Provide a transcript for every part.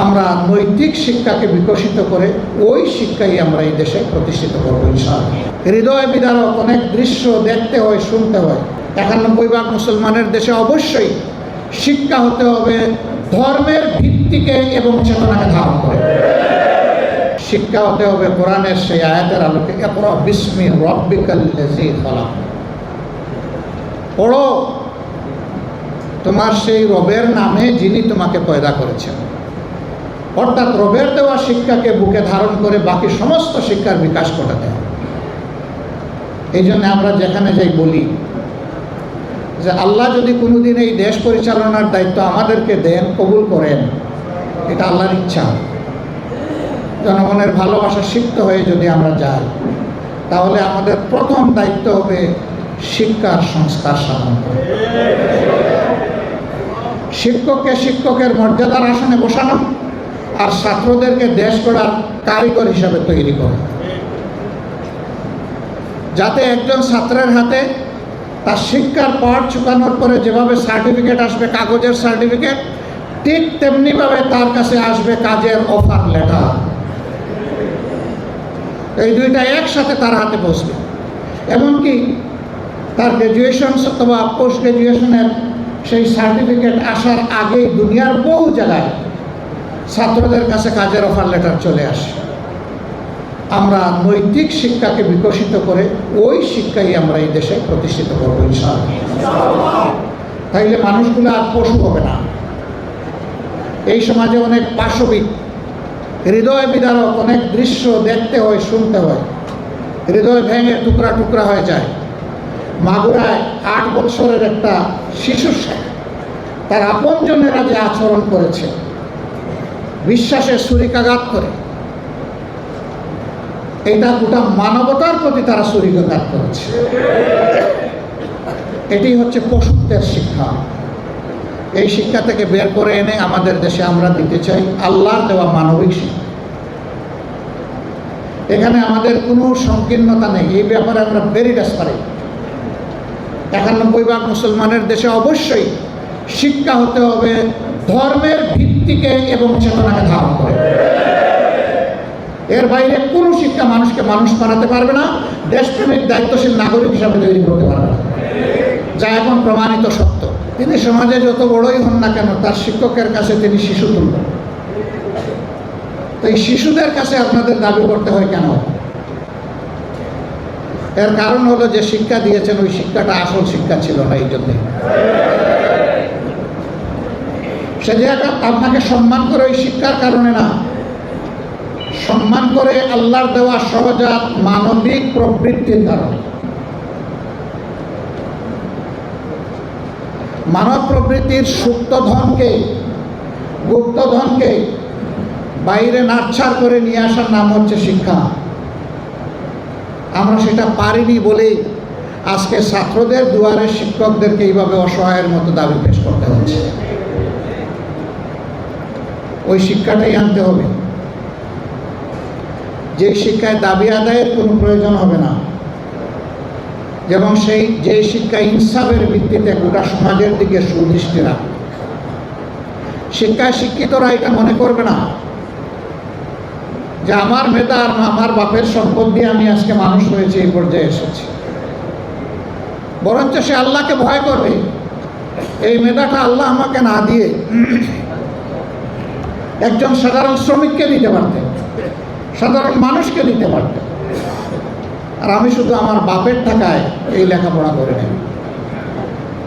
আমরা নৈতিক শিক্ষাকে বিকশিত করে ওই শিক্ষাই আমরা এই দেশে প্রতিষ্ঠিত করবো ইনশাআল্লাহ। হৃদয় বিদারক অনেক দৃশ্য দেখতে হয়, শুনতে হয়। 91 ভাগ মুসলমানের দেশে অবশ্যই শিক্ষা হতে হবে ধর্মের ভিত্তিকে এবং চেতনাকে ধারণ করে। শিক্ষা হতে হবে কোরআনের সেই আয়াতের আলোকে, ইকরা বিসমি রাব্বিকাল্লাযী খালাক। পড়ো তোমার সেই রবের নামে যিনি তোমাকে পয়দা করেছেন। অর্থাৎ রবের দেওয়া শিক্ষাকে বুকে ধারণ করে বাকি সমস্ত শিক্ষার বিকাশ ঘটাতে হবে। এই জন্য আমরা যেখানে যাই বলি যে আল্লাহ যদি কোনোদিন এই দেশ পরিচালনার দায়িত্ব আমাদেরকে দেন, কবুল করেন, এটা আল্লাহর ইচ্ছা। জনগণের ভালোবাসা সিক্ত হয়ে যদি আমরা যাই, তাহলে আমাদের প্রথম দায়িত্ব হবে শিক্ষার সংস্কার সাধন করা। শিক্ষককে শিক্ষকের মর্যাদার আসনে বসানো আর ছাত্রদেরকে দেশ গড়ার কারিগর হিসাবে তৈরি করা, যাতে একজন ছাত্রের হাতে তার শিক্ষার পাঠ চুকানোর পরে যেভাবে সার্টিফিকেট আসবে, কাগজের সার্টিফিকেট, ঠিক তেমনিভাবে তার কাছে আসবে কাজের অফার লেটার। এই দুইটা একসাথে তার হাতে পৌঁছবে। এমনকি তার গ্র্যাজুয়েশন অথবা পোস্ট গ্র্যাজুয়েশনের সেই সার্টিফিকেট আসার আগেই দুনিয়ার বহু জায়গায় ছাত্রদের কাছে কাজের অফার লেটার চলে আসে। আমরা নৈতিক শিক্ষাকে বিকশিত করে ওই শিক্ষাই আমরা এই দেশে প্রতিষ্ঠিত করবো ইনশাআল্লাহ। তাইলে মানুষগুলো আর পশু হবে না। এই সমাজে অনেক পাশবিক, হৃদয় বিদারক অনেক দৃশ্য দেখতে হয়, শুনতে হয়। হৃদয় ভেঙে টুকরা টুকরা হয়ে যায়। মাগুরায় 8 বছরের একটা শিশুর সাথে তার আপনজনেরা যে আচরণ করেছে, বিশ্বাসের ছুরিকাঘাত করে, এটা গোটা মানবতার প্রতি তারা ছুরিকাঘাত করেছে। এটি হচ্ছে পশুত্বের শিক্ষা। এই শিক্ষা থেকে বের করে এনে আমাদের দেশে আমরা দিতে চাই আল্লাহর দেওয়া মানবিক শিক্ষা। এখানে আমাদের কোনো সংকীর্ণতা নেই, এই ব্যাপারে আমরা ভেরি ডেসপারেট। 91 ভাগ মুসলমানের দেশে অবশ্যই শিক্ষা হতে হবে ধর্মের ভিত্তিকে এবং চেতনাকে ধারণ করে। এর বাইরে কোনো শিক্ষা মানুষকে মানুষ বানাতে পারবে না, দেশপ্রেমিক দায়িত্বশীল নাগরিক হিসাবে তৈরি করতে পারবে না, যা এখন প্রমাণিত সত্য। তিনি সমাজে যত বড়ই হন না কেন, তার শিক্ষকের কাছে তিনি শিশু তুল্য। তো এই শিশুদের কাছে আপনাদের দাবি করতে হয় কেন? এর কারণ হলো যে শিক্ষা দিয়েছেন ওই শিক্ষাটা আসল শিক্ষা ছিল না। এই জন্যে সে যে আপনাকে সম্মান করে ওই শিক্ষার কারণে না, সম্মান করে আল্লাহর দেওয়া সহজাত মানবিক প্রবৃত্তির কারণে। মানব প্রবৃত্তির সুপ্ত ধনকে, গুপ্ত ধনকে বাইরে নাড়ছাড় করে নিয়ে আসার নাম হচ্ছে শিক্ষা। আমরা সেটা পারিনি বলেই আজকে ছাত্রদের দুয়ারে শিক্ষকদেরকে এইভাবে অসহায়ের মতো দাবি পেশ করতে হচ্ছে। ওই শিক্ষাটাই আনতে হবে, যে শিক্ষায় দাবি আদায়ের কোনো প্রয়োজন হবে না, যেমন যে শিক্ষা ইনসাফের ভিত্তিতে গোটা সমাজের দিকে সুদৃষ্টি রাখবে। শিক্ষায় শিক্ষিতরা এটা মনে করবে না যে আমার মেধা আর আমার বাপের সম্পদ দিয়ে আমি আজকে মানুষ হয়েছে, এই পর্যায়ে এসেছি। বরঞ্চ সে আল্লাহকে ভয় করবে। এই মেধাটা আল্লাহ আমাকে না দিয়ে একজন সাধারণ শ্রমিককে দিতে পারতেন, সাধারণ মানুষকে দিতে পারতেন, আর আমি শুধু আমার বাপের টাকায় এই লেখাপড়া করে নেব।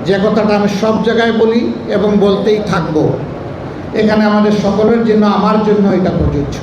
যে কথাটা আমি সব জায়গায় বলি এবং বলতেই থাকবো, এখানে আমাদের সকলের জন্য, আমার জন্য এটা প্রযোজ্য।